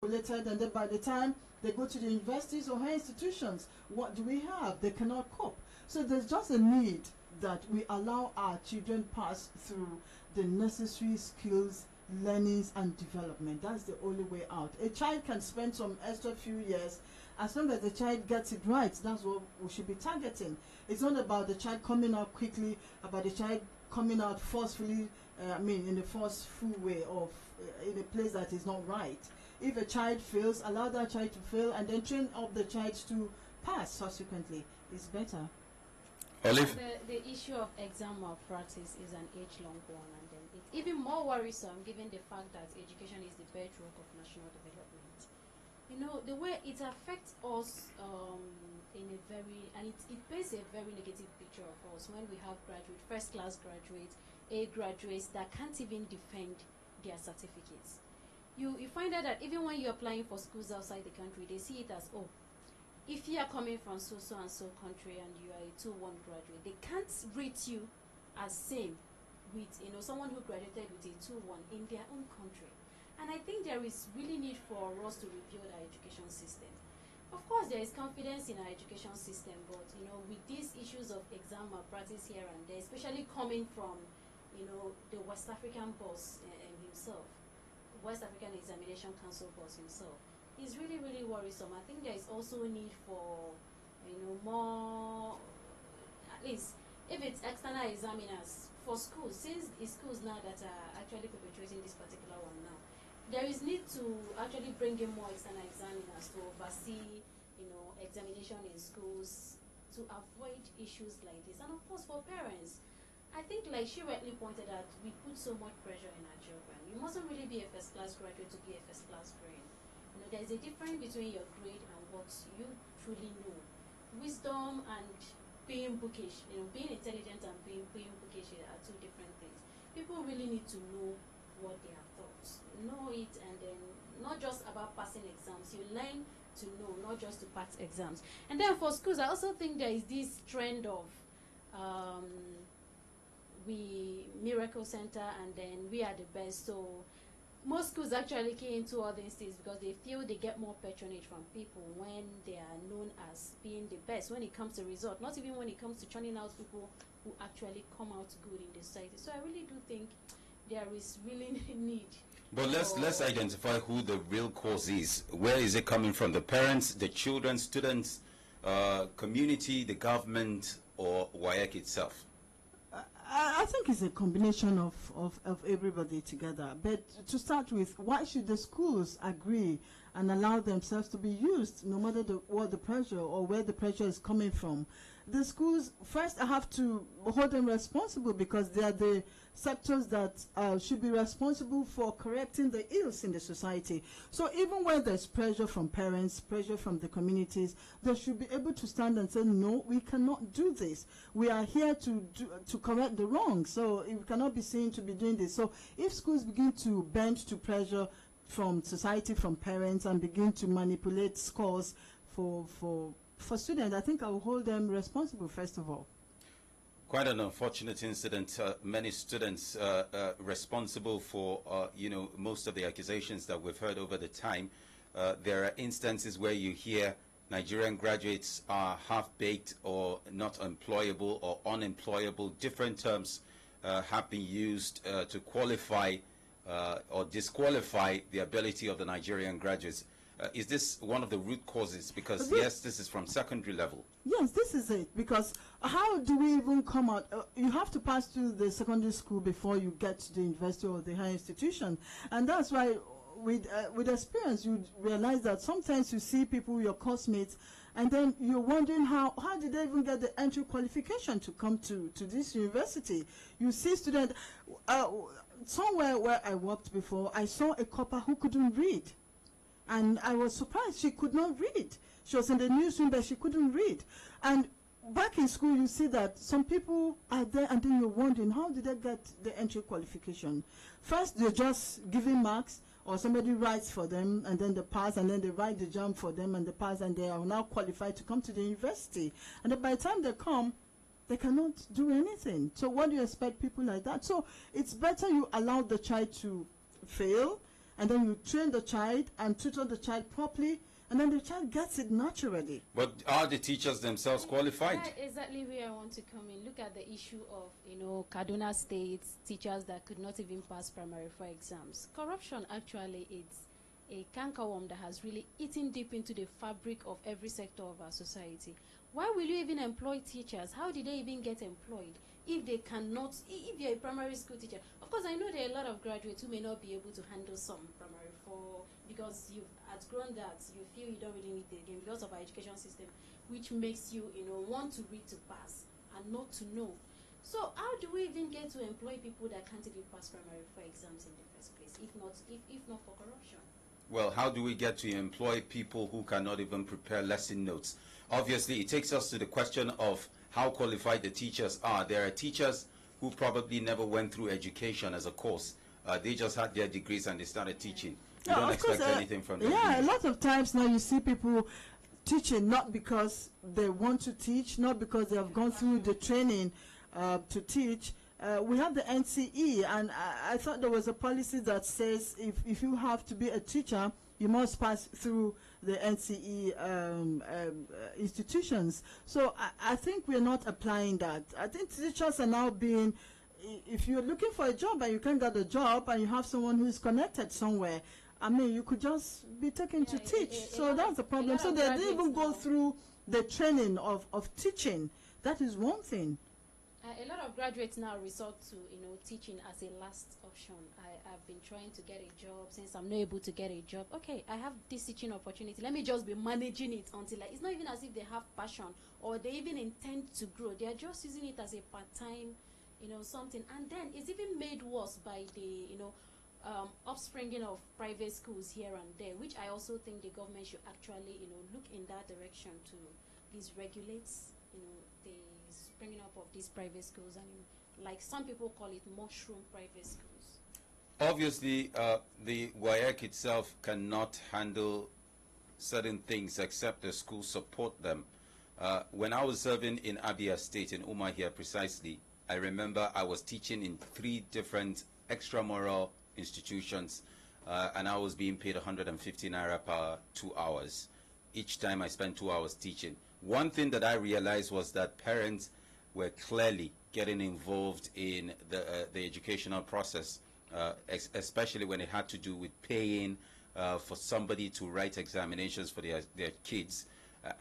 manipulated, and then by the time they go to the universities or higher institutions, what do we have? They cannot cope. So there's just a need that we allow our children pass through the necessary skills, learnings, and development. That's the only way out. A child can spend some extra few years. As long as the child gets it right, that's what we should be targeting. It's not about the child coming out quickly, about the child coming out forcefully, in a forceful way, or in a place that is not right. If a child fails, allow that child to fail and then train up the child to pass subsequently. It's better. Olive? The issue of exam malpractice is an age-long one, and then it's even more worrisome given the fact that education is the bedrock of national development. You know, the way it affects us in a very, and it paints a very negative picture of us when we have first-class graduates, A graduates that can't even defend their certificates. You find out that even when you're applying for schools outside the country, they see it as, oh, if you are coming from so and so country and you are a 2-1 graduate, they can't rate you as same with someone who graduated with a 2-1 in their own country. And I think there is really need for us to rebuild our education system. Of course, there is confidence in our education system, but with these issues of exam malpractice here and there, especially coming from the West African boss himself, West African Examination Council boss himself, is really, really worrisome. I think there is also a need for, more, at least, if it's external examiners for schools, since it's schools now that are actually perpetrating this particular one now, there is need to actually bring in more external examiners to oversee, examination in schools to avoid issues like this. And of course, for parents, I think, like she rightly pointed out, we put so much pressure in our children. You mustn't really be a first-class graduate to be a first-class brain. There's a difference between your grade and what you truly know. Wisdom and being bookish, being intelligent and being bookish are two different things. People really need to know what they are taught. Know it, and then not just about passing exams. You learn to know, not just to pass exams. And then for schools, I also think there is this trend of we Miracle Center and then we are the best. So most schools actually key into all these things because they feel they get more patronage from people when they are known as being the best when it comes to result, not even when it comes to churning out people who actually come out good in the society. So I really do think there is really need. But let's identify who the real cause is. Where is it coming from? The parents, the children, students, community, the government, or WAEC itself? I think it's a combination of everybody together. But to start with, why should the schools agree and allow themselves to be used, no matter what the pressure or where the pressure is coming from? The schools, first I have to hold them responsible because they are the sectors that should be responsible for correcting the ills in the society. So even when there's pressure from parents, pressure from the communities, they should be able to stand and say, no, we cannot do this. We are here to correct the wrong. So we cannot be seen to be doing this. So if schools begin to bend to pressure from society, from parents, and begin to manipulate scores for students, I think I will hold them responsible first of all. Quite an unfortunate incident. Many students responsible for, most of the accusations that we've heard over the time. There are instances where you hear Nigerian graduates are half-baked or not employable or unemployable. Different terms have been used to qualify or disqualify the ability of the Nigerian graduates. Is this one of the root causes? Because yes, this is from secondary level. Yes, this is it. Because how do we even come out? You have to pass through the secondary school before you get to the university or the higher institution. And that's why with experience, you realize that sometimes you see people, your classmates, and then you're wondering how did they even get the entry qualification to come to this university? You see students, somewhere where I worked before, I saw a copper who couldn't read. And I was surprised she could not read. She was in the newsroom, but she couldn't read. And back in school, you see that some people are there, and then you're wondering, how did they get the entry qualification? First, they're just giving marks, or somebody writes for them, and then they pass, and then they write the jam for them, and they pass, and they are now qualified to come to the university. And then by the time they come, they cannot do anything. So what do you expect people like that? So it's better you allow the child to fail, and then you train the child and tutor the child properly, and then the child gets it naturally. But are the teachers themselves qualified? That's exactly where I want to come in. Look at the issue of, Kaduna State teachers that could not even pass primary 4 exams. Corruption actually is a cankerworm that has really eaten deep into the fabric of every sector of our society. Why will you even employ teachers? How did they even get employed if they cannot, if you're a primary school teacher? Of course, I know there are a lot of graduates who may not be able to handle some primary 4 because you've outgrown that. You feel you don't really need it again because of our education system, which makes you, want to read to pass and not to know. So how do we even get to employ people that can't even pass primary 4 exams in the first place, if not for corruption? Well, how do we get to employ people who cannot even prepare lesson notes? Obviously, it takes us to the question of how qualified the teachers are. There are teachers who probably never went through education as a course. They just had their degrees and they started teaching. You don't expect anything from them. Yeah, a lot of times now you see people teaching not because they want to teach, not because they have gone through the training to teach. We have the NCE, and I thought there was a policy that says if you have to be a teacher, you must pass through the NCE institutions. So I think we're not applying that. I think teachers are now being, if you're looking for a job and you can't get a job and you have someone who's connected somewhere, I mean, you could just be taken to teach. So that's the problem. So they didn't even go through the training of teaching. That is one thing. A lot of graduates now resort to, teaching as a last option. I've been trying to get a job. Since I'm not able to get a job, okay, I have this teaching opportunity. Let me just be managing it until it's not even as if they have passion or they even intend to grow. They are just using it as a part-time, something. And then it's even made worse by the, upspringing of private schools here and there, which I also think the government should actually, look in that direction to please regulate, the springing up of these private schools, and like some people call it, mushroom private schools. Obviously, the WAEC itself cannot handle certain things except the schools support them. When I was serving in Abia State, in Umahia precisely, I remember I was teaching in 3 different extramural institutions, and I was being paid 150 naira per 2 hours. Each time I spent 2 hours teaching. One thing that I realized was that parents were clearly getting involved in the educational process, especially when it had to do with paying for somebody to write examinations for their kids,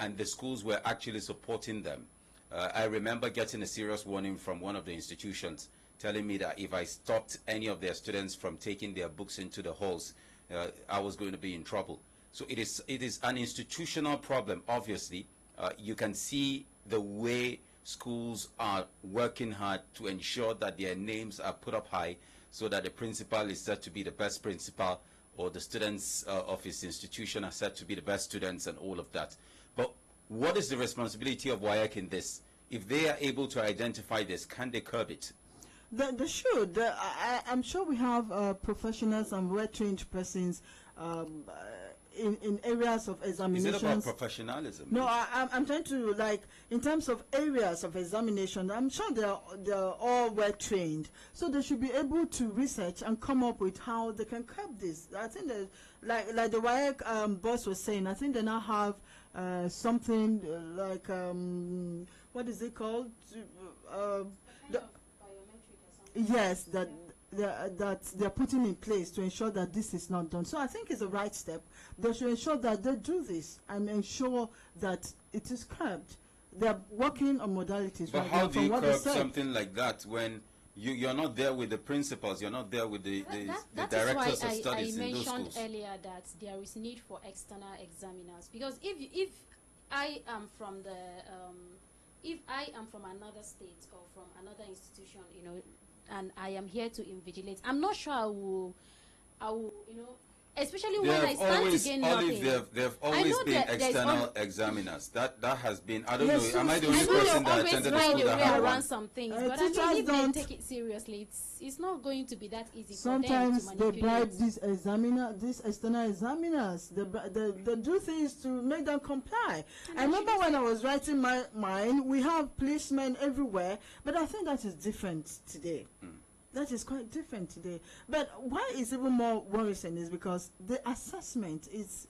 and the schools were actually supporting them. I remember getting a serious warning from one of the institutions telling me that if I stopped any of their students from taking their books into the halls, I was going to be in trouble. So it is an institutional problem, obviously. You can see the way schools are working hard to ensure that their names are put up high so that the principal is said to be the best principal, or the students of his institution are said to be the best students, and all of that. But what is the responsibility of WAEC in this? If they are able to identify this, can they curb it? They should. I'm sure we have professionals and well-trained persons in areas of examinations. Is it about professionalism? No, I'm trying to, like, in terms of areas of examination, I'm sure they're all well trained. So they should be able to research and come up with how they can curb this. I think that, like the WAEC boss was saying, I think they now have something like, what is it called? Yes, that they're putting in place to ensure that this is not done. So I think it's the right step. They should ensure that they do this and ensure that it is curbed. They're working on modalities. But right how now, do you from curb something like that when you're not there with the principals, you're not there with the directors of studies in those schools? I mentioned earlier that there is need for external examiners, because if I am from the if I am from another state or from another institution, and I am here to invigilate, I'm not sure I will, especially when I stand to gain nothing. There have always been external examiners. That has been, I don't know, am I the only person that attended the school that had one? Some things, but I mean, if they take it seriously, it's not going to be that easy sometimes for them to they bribe these external examiners. They do things to make them comply. I remember when I was writing mine, we have policemen everywhere, but I think that is different today. That is quite different today. But why it's even more worrisome is because the assessment is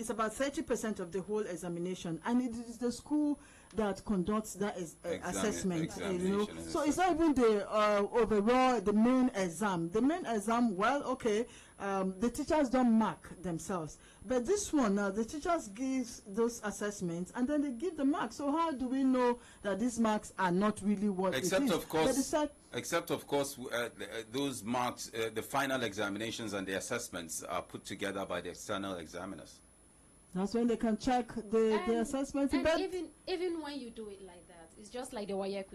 about 30% of the whole examination, and it is the school that conducts that assessment. You know, so it's not even the overall the main exam. The main exam, well, okay, the teachers don't mark themselves, but this one now the teachers give those assessments and then they give the marks. So how do we know that these marks are not really what except it is? Of course, except of course, those marks, the final examinations and the assessments are put together by the external examiners. That's when they can check the assessment. And even when you do it like that, it's just like the WAEC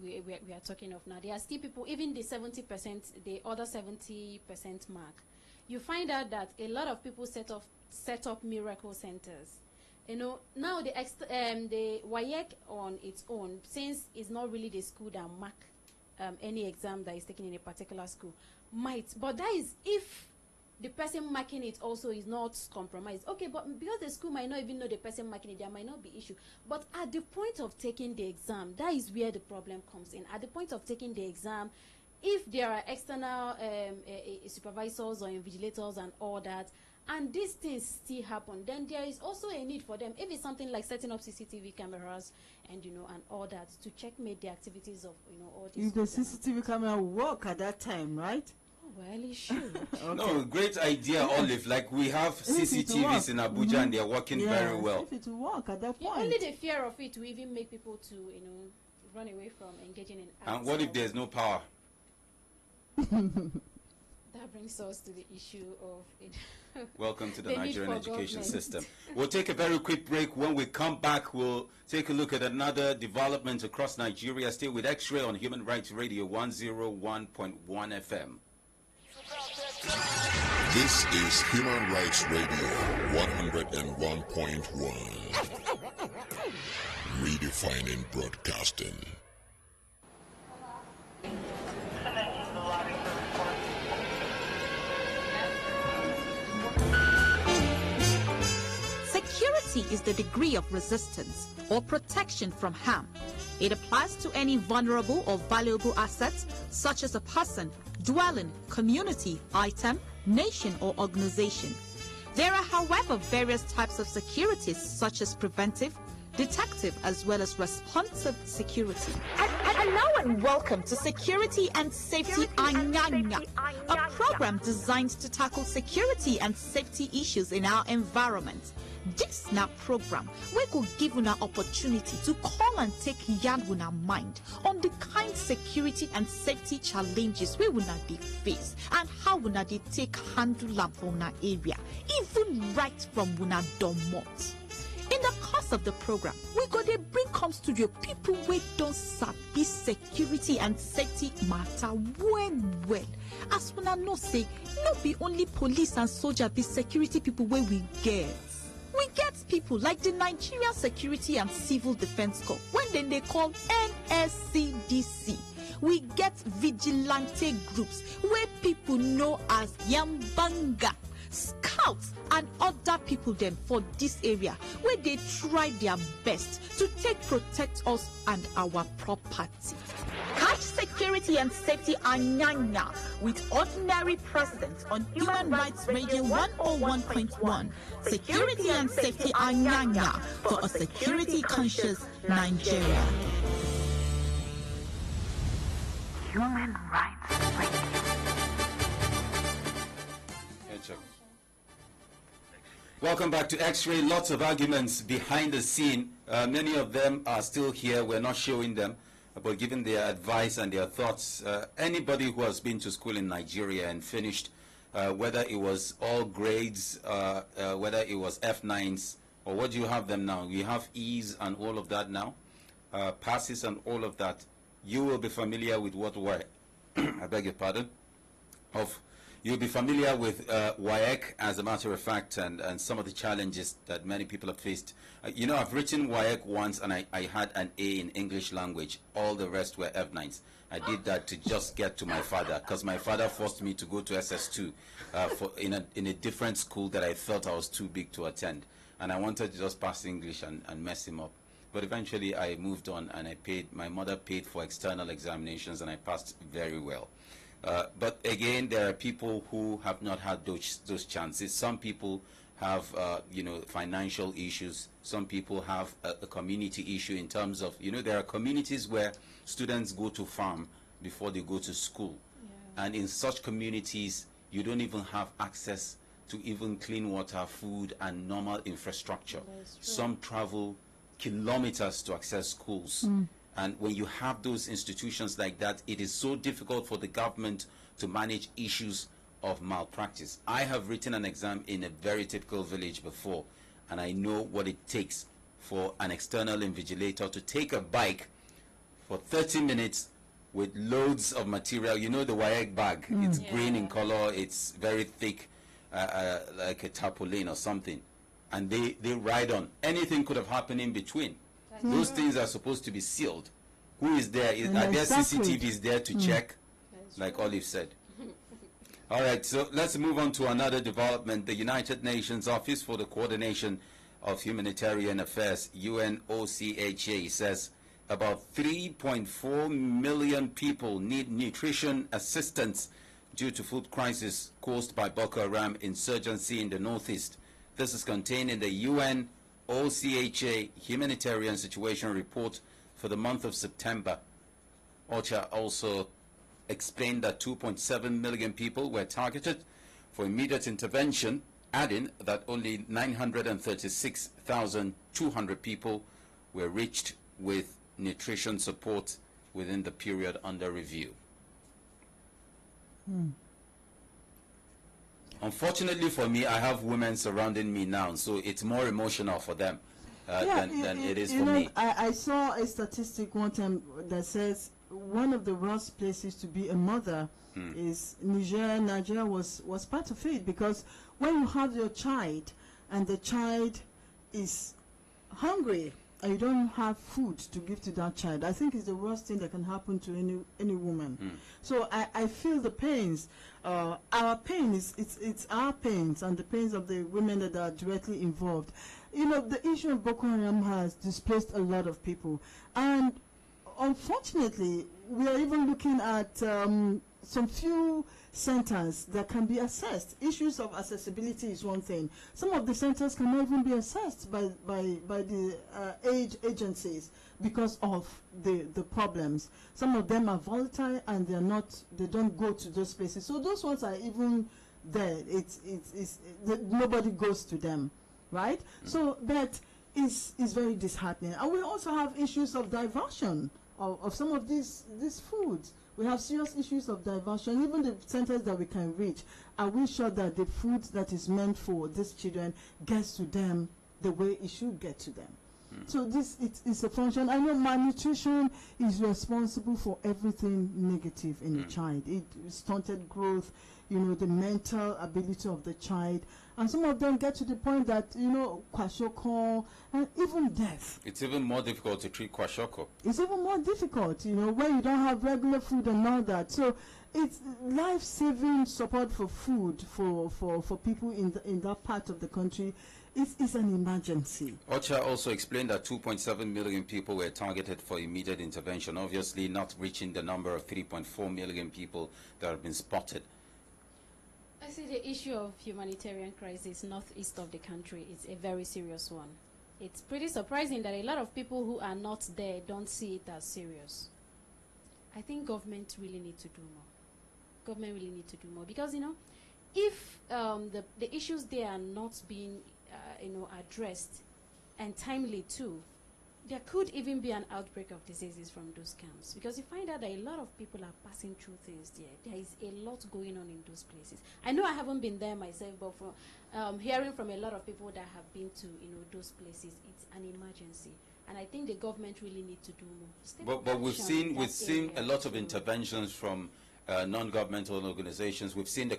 we are talking of now. There are still people, even the 70%, the other 70% mark. You find out that a lot of people set up miracle centers. You know, now the WAEC on its own, since it's not really the school that mark any exam that is taken in a particular school, but that is if the person marking it also is not compromised. Okay, but because the school might not even know the person marking it, there might not be issue. But at the point of taking the exam, that is where the problem comes in. At the point of taking the exam, if there are external supervisors or invigilators and all that, and these things still happen, then there is also a need for them, if it's something like setting up CCTV cameras and and all that, to checkmate the activities of all these. If the CCTV camera work at that time, right? Well, it should. Okay. No, great idea, Olive. Like we have CCTVs in Abuja and they are working very well. If it work at that point. Only the fear of it will even make people to run away from engaging in acts. And what if there's no power? That brings us to the issue of welcome to the Nigerian education system. We'll take a very quick break. When we come back, we'll take a look at another development across Nigeria. Stay with X-Ray on Human Rights Radio 101.1 FM. This is Human Rights Radio 101.1. Redefining broadcasting. Security is the degree of resistance or protection from harm. It applies to any vulnerable or valuable assets, such as a person, dwelling, community, item, nation, or organization. There are, however, various types of securities, such as preventive, detective, as well as responsive security. Hello and welcome to Security and Safety Anyanya, a program designed to tackle security and safety issues in our environment. This now program, we could give you an opportunity to call and take yarn with our mind on the kind security and safety challenges we will not face and how we not take handle them for our area, even right from our domot. In the course of the program, we go to bring come studio people we don't sabi security and safety matter well. As we know say, no be only police and soldier be security people where we get. We get people like the Nigerian Security and Civil Defense Corps, when they call NSCDC. We get vigilante groups where people know as Yambanga, scouts and other people then for this area where they try their best to protect us and our property. Catch Security and Safety Anyanya with Ordinary President on Human Rights Radio 101.1. Security and Safety Anyanya for a security conscious Nigeria. Human Rights Radio. Welcome back to X-Ray. Lots of arguments behind the scene. Many of them are still here. We're not showing them, but giving their advice and their thoughts. Anybody who has been to school in Nigeria and finished, whether it was all grades, whether it was F9s, or what do you have them now? You have E's and all of that now, passes and all of that. You will be familiar with what were, I beg your pardon, you'll be familiar with WAEC, as a matter of fact, and some of the challenges that many people have faced. I've written WAEC once, and I had an A in English language. All the rest were F9s. I did that to just get to my father, because my father forced me to go to SS2 in a different school that I felt I was too big to attend. And I wanted to just pass English and mess him up. But eventually I moved on, and my mother paid for external examinations, and I passed very well. But again, there are people who have not had those chances. Some people have, financial issues. Some people have a community issue in terms of, there are communities where students go to farm before they go to school. Yeah. And in such communities, you don't even have access to even clean water, food, and normal infrastructure. Some travel kilometers to access schools. And when you have those institutions like that, it is so difficult for the government to manage issues of malpractice. I have written an exam in a very typical village before, and I know what it takes for an external invigilator to take a bike for 30 minutes with loads of material. You know the WAEC bag, it's green in color, it's very thick, like a tarpaulin or something. And they ride on. Anything could have happened in between. Those things are supposed to be sealed. Who is there? Are there CCTVs there to check? Like Olive said. All right, so let's move on to another development. The United Nations Office for the Coordination of Humanitarian Affairs, UNOCHA, says about 3.4 million people need nutrition assistance due to food crisis caused by Boko Haram insurgency in the northeast. This is contained in the UNOCHA Humanitarian Situation Report for the month of September. OCHA also explained that 2.7 million people were targeted for immediate intervention, adding that only 936,200 people were reached with nutrition support within the period under review. Unfortunately for me, I have women surrounding me now, so it's more emotional for them than it is for me. I saw a statistic one time that says one of the worst places to be a mother is Niger. Nigeria was part of it, because when you have your child and the child is hungry and you don't have food to give to that child, I think it's the worst thing that can happen to any woman. So I feel the pains. Our pain it's our pains and the pains of the women that are directly involved. The issue of Boko Haram has displaced a lot of people, and unfortunately, we are even looking at some few centers that can be accessed. Issues of accessibility is one thing. Some of the centers cannot even be accessed by the aid agencies because of the problems. Some of them are volatile and they don't go to those places. So those ones are even there. Nobody goes to them, right? So that is very disheartening. And we also have issues of diversion of some of these foods. We have serious issues of diversion. Even the centers that we can reach, are we sure that the food that is meant for these children gets to them the way it should get to them? So it's a function. I know malnutrition is responsible for everything negative in a child. It stunted growth, the mental ability of the child. And some of them get to the point that, kwashiorkor and even death. It's even more difficult to treat kwashiorkor. It's even more difficult, when you don't have regular food and all that. So it's life-saving support for food for people in that part of the country. It's an emergency. OCHA also explained that 2.7 million people were targeted for immediate intervention, obviously not reaching the number of 3.4 million people that have been spotted. I see the issue of humanitarian crisis northeast of the country is a very serious one. It's pretty surprising that a lot of people who are not there don't see it as serious. I think government really need to do more. Government really need to do more, because if the issues there are not being addressed and timely too, there could even be an outbreak of diseases from those camps, because you find out that a lot of people are passing through things there. There is a lot going on in those places. I know I haven't been there myself, but from hearing from a lot of people that have been to those places, it's an emergency, and I think the government really need to do more. But we've seen a lot of interventions from non-governmental organizations. We've seen the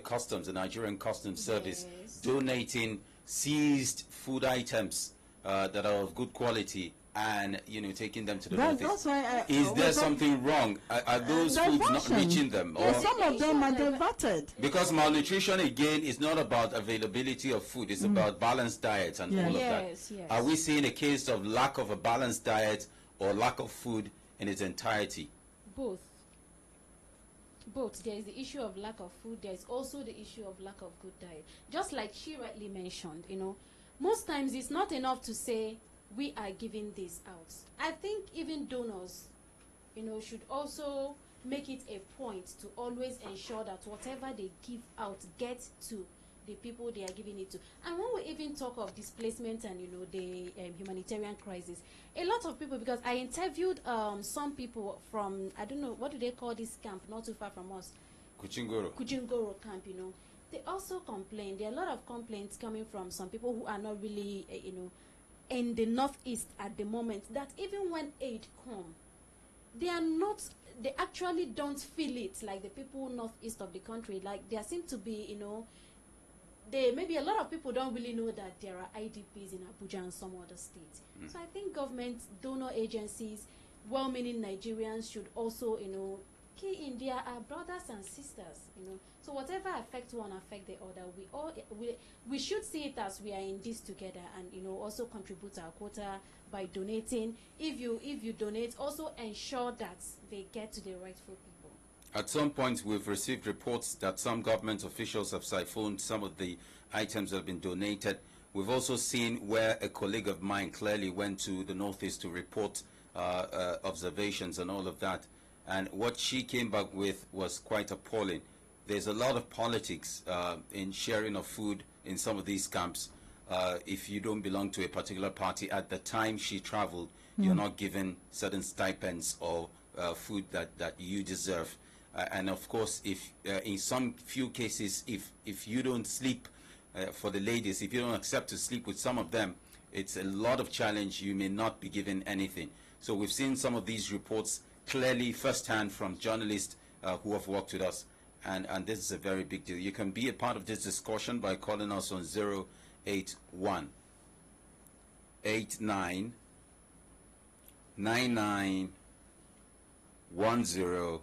Nigerian Customs Service donating seized food items that are of good quality and taking them to the northeast. Is there something wrong? Are those foods not reaching them? Or some of them are diverted. Because malnutrition again is not about availability of food; it's about balanced diets and all of that. Yes. Are we seeing a case of lack of a balanced diet or lack of food in its entirety? Both. Both. There is the issue of lack of food. There is also the issue of lack of good diet. Just like she rightly mentioned, most times it's not enough to say we are giving this out. I think even donors, should also make it a point to always ensure that whatever they give out gets to the people they are giving it to. And when we even talk of displacement and the humanitarian crisis, a lot of people, because I interviewed some people from, I don't know, what do they call this camp not too far from us, Kuchingoro camp, they also complain. There are a lot of complaints coming from some people who are not really in the northeast at the moment, that even when aid come, they actually don't feel it like the people northeast of the country. Like there seem to be, maybe a lot of people don't really know that there are IDPs in Abuja and some other states. So I think government, donor agencies, well-meaning Nigerians should also, key in there are brothers and sisters, So whatever affects one, affect the other. We should see it as we are in this together, and also contribute our quota by donating. If you donate, also ensure that they get to the rightful people. At some point, we've received reports that some government officials have siphoned some of the items that have been donated. We've also seen where a colleague of mine clearly went to the Northeast to report observations and all of that. And what she came back with was quite appalling. There's a lot of politics in sharing of food in some of these camps. If you don't belong to a particular party, at the time she traveled, you're not given certain stipends or food that you deserve. And of course, if in some few cases, if you don't sleep, for the ladies, if you don't accept to sleep with some of them, it's a lot of challenge. You may not be given anything. So we've seen some of these reports clearly firsthand from journalists who have worked with us. And this is a very big deal. You can be a part of this discussion by calling us on 081 89 99 1011.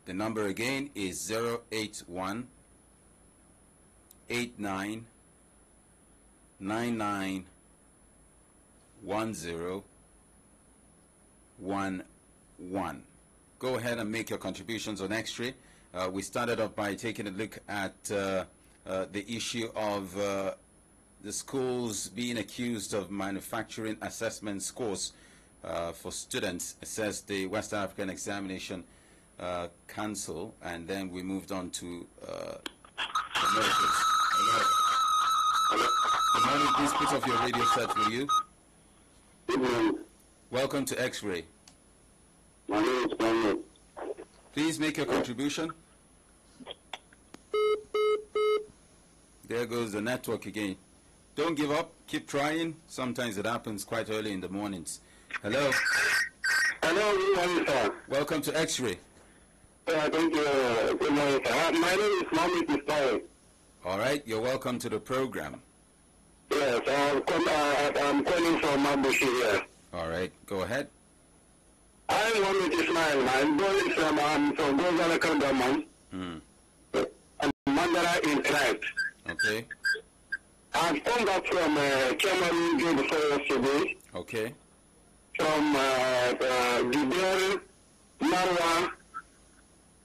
The number again is 081 89 99 1011. Go ahead and make your contributions on X-Ray. We started off by taking a look at the issue of the schools being accused of manufacturing assessment scores for students, says the West African Examination Council, and then we moved on to Americans. Good morning. Please put off your radio set, will you? Good morning. Welcome to X-Ray. My name is Daniel. Please make your contribution. There goes the network again. Don't give up. Keep trying. Sometimes it happens quite early in the mornings. Hello. Hello, good morning, sir. Welcome to X-Ray. Thank you. Good morning, sir. My name is Mohammed Ismail. All right. You're welcome to the program. Yes, I'm calling from Mabushi here. All right. Go ahead. I'm Mohammed Ismail. I'm calling from Gozala Kandaman. I'm Mandara in tribe. Okay. I've come back from Cameroon day before yesterday. Okay. From Giber, Marwa,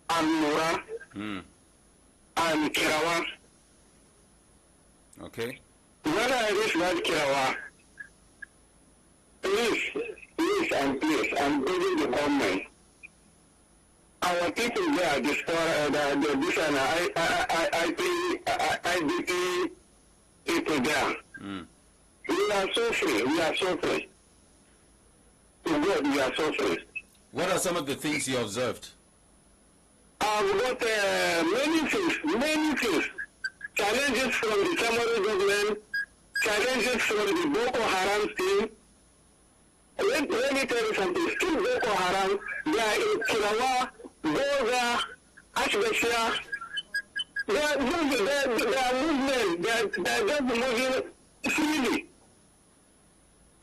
and Mura, and Kirawa. Okay. When I reached that Kirawa, please, I'm begging the government. Our people there, IDP people there. We are suffering. God, we are suffering. What are some of the things you observed? I've got many things. Challenges from the Cameroon government, challenges from the Boko Haram team. Let me tell you something. Still Boko Haram, they are in Kirawa, Goza, Ashbashia. They are moving. They are movement. They are just moving freely.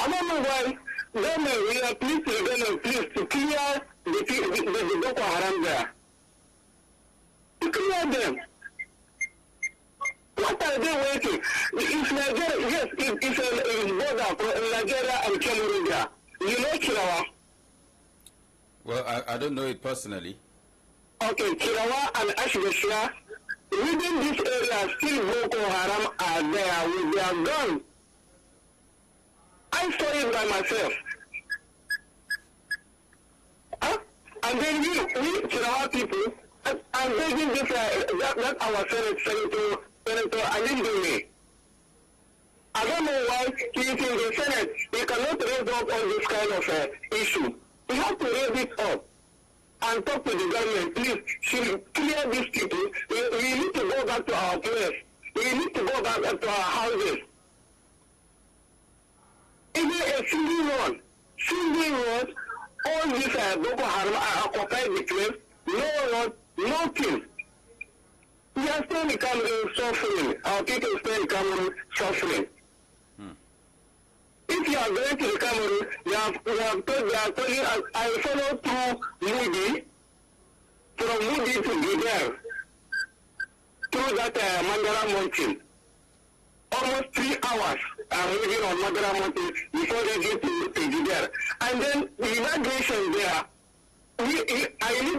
I don't know why. Government, we are pleased to the government, please, to clear the Boko Haram there. To clear them. What are they waiting? It's Nigeria, yes, it's a border for Nigeria and Cameroon there. You know Kirawa. Well, I don't know it personally. Okay, Kirawa and Ashbishia, within this area, still Boko Haram are there with their guns. I saw it by myself. Huh? And then we Kirawa people, I'm begging this, that our Senator Alindumi. I don't know why he is in the Senate. He cannot raise up on this kind of issue. He has to raise it up and talk to the government. Please, should clear these people. We need to go back to our place. We need to go back to our houses. Even a single road, all these Boko Haram are occupied the place. No road, nothing. We are still in Cameroon suffering. Our people still in Cameroon suffering. If you are going to the Cameroon, they are telling us, I follow through Moody, from Moody to Gider, through that Mandara Mountain. Almost 3 hours I'm moving on Mandara Mountain before they get to Gider. And then the immigration there, I need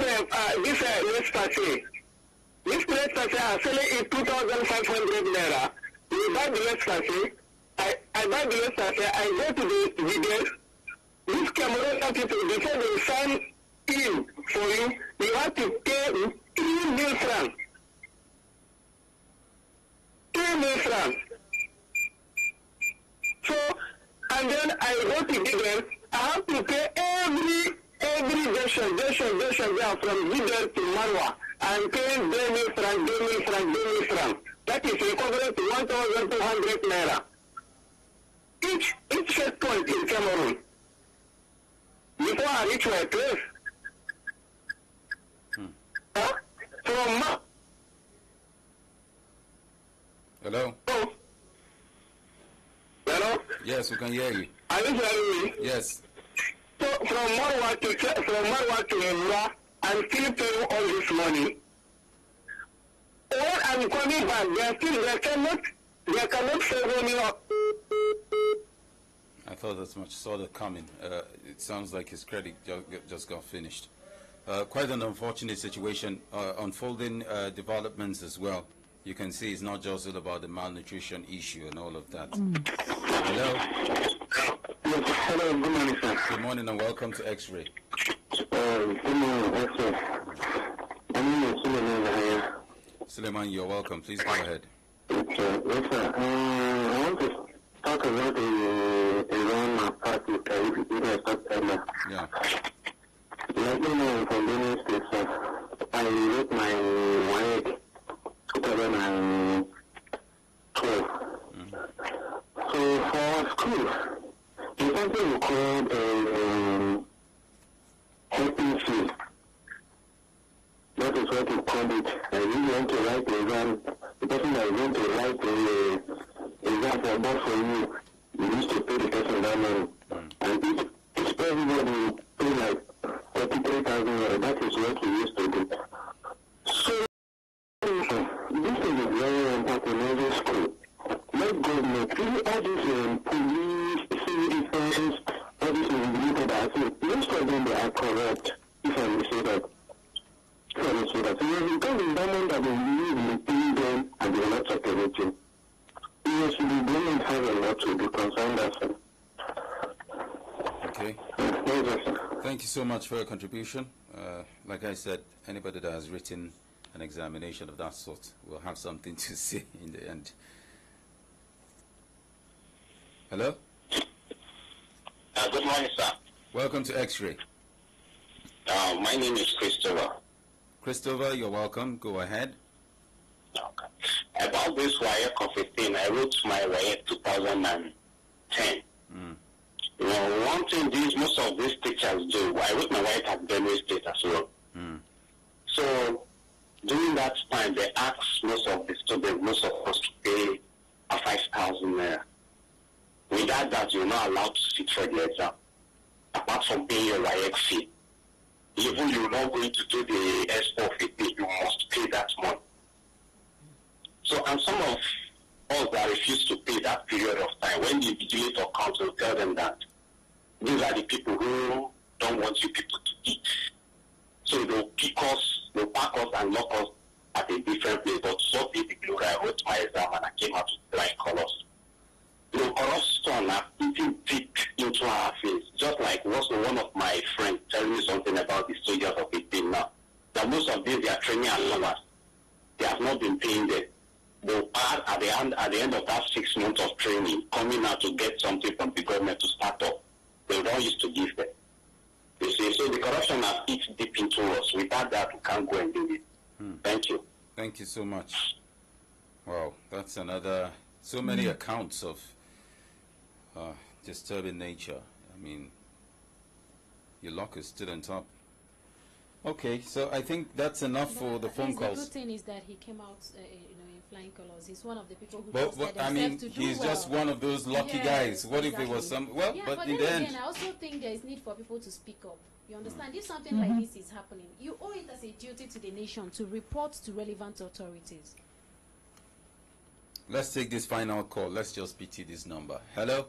this let's say. This let's say are selling it 2,500 naira. We buy the let's say. I buy the let's say. I go to the desk. This Cameroon people, before they sign in for you, you have to pay 3,000,000 francs. 3,000,000 francs. So, and then I go to Gider. I have to pay every junction there from Gider to Marwa. I'm paying 2,000 francs. That is equivalent to 1,200 naira. Each checkpoint in Cameroon. Before I reach my place. From Hello? Oh. Hello? Yes, we can hear you. Are you hearing me? Yes. So from Marwa to Emra, I'm still paying all this money. When I'm coming back, they cannot favor me up. I thought as much. Saw that coming. It sounds like his credit just got finished. Quite an unfortunate situation. Unfolding developments as well. You can see it's not just about the malnutrition issue and all of that. Hello? Yes, hello, good morning, sir. Good morning and welcome to X-Ray. Good morning, sir. My name is Suleiman. Suleiman, you're welcome. Please go ahead. Yes, sir. I want to talk about the Iran party. Yeah. Let me know from Benin State, sir. I wrote my WAEC 2012. So for school, there's something we call helping fee. That is what we call it. And you want to write the exam, the person that is going to write the exam for you, you need to pay the person that money. And if everybody pay like 43,000, that is what we used to do. So this is a very important in every school. Let government, really all these police, civil defense, all these military, I think most of them they are corrupt, if I may say that. So it is because the government that they live in them and they are not operating. Yes, the government has a lot to be concerned as well. Okay. Thank you so much for your contribution. Like I said, anybody that has written an examination of that sort will have something to say in the end. Hello? Good morning, sir. Welcome to X-Ray. My name is Christopher. Christopher, you're welcome. Go ahead. Okay. About this WAEC of 15, I wrote my WAEC 2010. You know, one thing most of these teachers do, I wrote my WAEC at Benue State as well. So during that time, they asked most of the students, most of us to pay 5,000 naira. Without that, you're not allowed to sit for the exam, apart from paying your WAEC fee. Even you're not going to do the S4 fee, you must pay that money. So, and some of us that refuse to pay that period of time, when the vigilator comes, will tell them that these are the people who don't want you people to eat. So they'll pack us and lock us at a different place. But so basically, I wrote my exam and I came out with flying colors. Corruption has eaten deep into our face. Just like one of my friends telling me something about the soldiers of 18 now. That most of these, they are training allowance. They have not been paying them. They'll pass at the end of that 6 months of training, coming out to get something from the government to start up. They don't used to give them. You see, so the corruption has eaten deep into us. Without that, we can't go and do it. Thank you. Thank you so much. Wow, that's another, so many accounts of disturbing nature. I mean, you lock a student up. Okay, so I think that's enough for the phone calls. The good thing is that he came out, in flying colors. He's one of the people who But I mean, he's just one of those lucky guys. What if it was some? Well, yeah, but in in the the end, again, I also think there is need for people to speak up. You understand? If something like this is happening, you owe it as a duty to the nation to report to relevant authorities. let's take this final call. Let's just PT this number. Hello.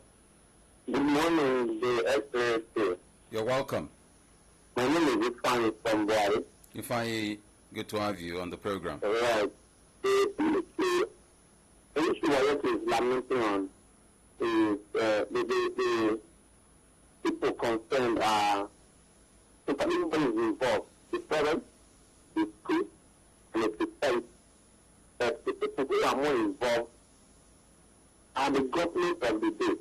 Good morning, the SASA. You're welcome. My name is Ifan from Buhari. Ifeanyi, good to have you on the program. Right. The issue I is lamenting on is the people concerned are totally involved. The parents, the school, and the society. But the people who are more involved are the government of the day.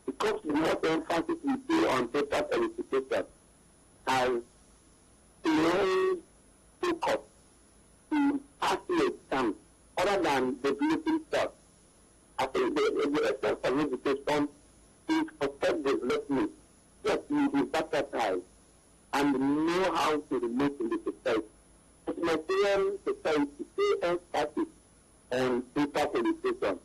Because the more emphasis we pay on paper education as the focus to pass the exam other than the developing stuff. I think the essence of education is for self-development. Yes, you be versatile and know how to relate in the society. But Nigerian society pay emphasis on paper education.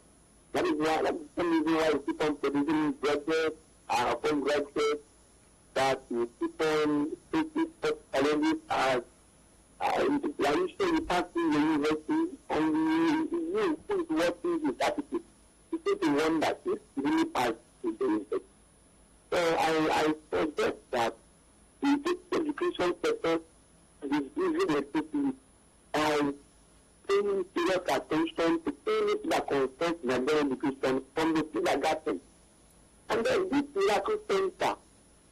That is the reason why we keep on producing graduates and upon graduates, that we keep on facing such challenges as you pass through the university and you put working with attitude. You take the one that is really pass to the university. So I suggest that the education sector is giving a and paying serious attention to anything that concerns Nigerian education from the kindergarten. And then this miracle center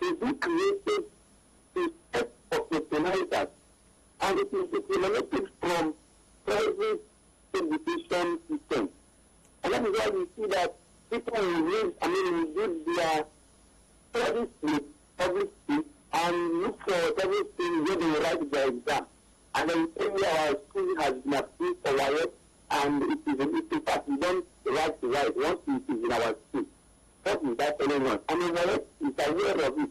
is being created to set for professionalizers, and it is emanated from private education system. And that is why we see that people will give their service with public schools and look for everything where they write their exam. And then every our school has been approved for WIAT, and it is in fact we don't write to write once it is in our school. What is that anyone? And the WIAT is aware of it.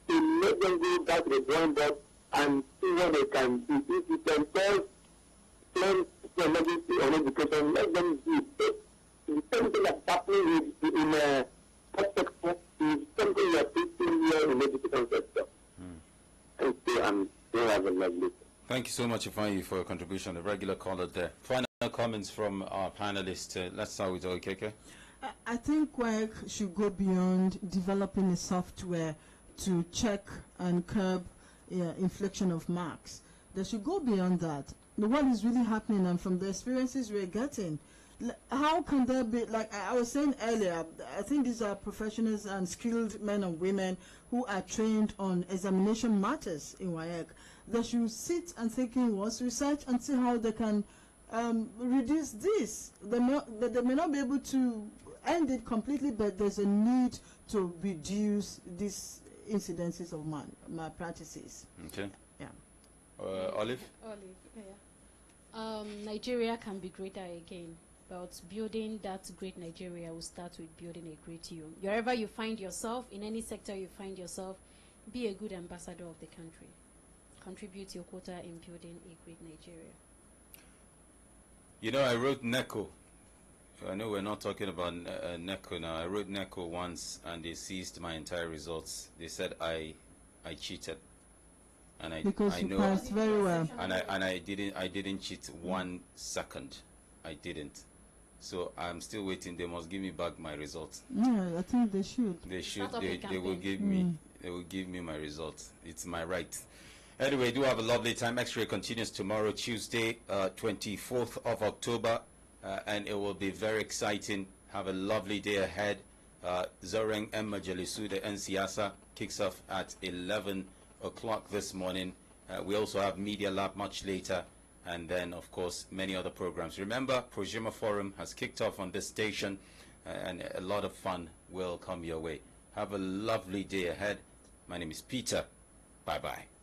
To let them go back to the drawing board and see what they can do. If you can tell them emergency on education, let them do it. The same thing that's happening in a sector is something we are facing here in the education sector. Thank you, and you have a lovely day. Thank you so much, Ifeanyi, for your contribution. A regular caller there. Final comments from our panelists. Let's start with OKK. I think WEC should go beyond developing a software to check and curb inflection of marks. They should go beyond that. What is really happening, and from the experiences we're getting, how can there be, like I was saying earlier, I think these are professionals and skilled men and women who are trained on examination matters in WAEC. They should sit and thinking what's research and see how they can reduce this. They may not be able to end it completely, but there's a need to reduce these incidences of malpractices. Okay. Yeah. Olive? Yeah. Nigeria can be greater again, but building that great Nigeria will start with building a great you. Wherever you find yourself, in any sector you find yourself, be a good ambassador of the country. Contribute your quota in building a great Nigeria. You know, I wrote NECO. I know we're not talking about NECO now. I wrote NECO once, and they seized my entire results. They said I cheated, and because you passed very well. And I didn't cheat 1 second. I didn't. So I'm still waiting. They must give me back my results. Yeah, I think they should. They should. They will give me. It will give me my results. It's my right. Anyway, do have a lovely time. X-ray continues tomorrow, Tuesday, 24th of October, and it will be very exciting. Have a lovely day ahead. Zoreng M. Majalisu, the NCIASA, kicks off at 11 o'clock this morning. We also have Media Lab much later, and then, of course, many other programs. Remember, Projima Forum has kicked off on this station, and a lot of fun will come your way. Have a lovely day ahead. My name is Peter. Bye-bye.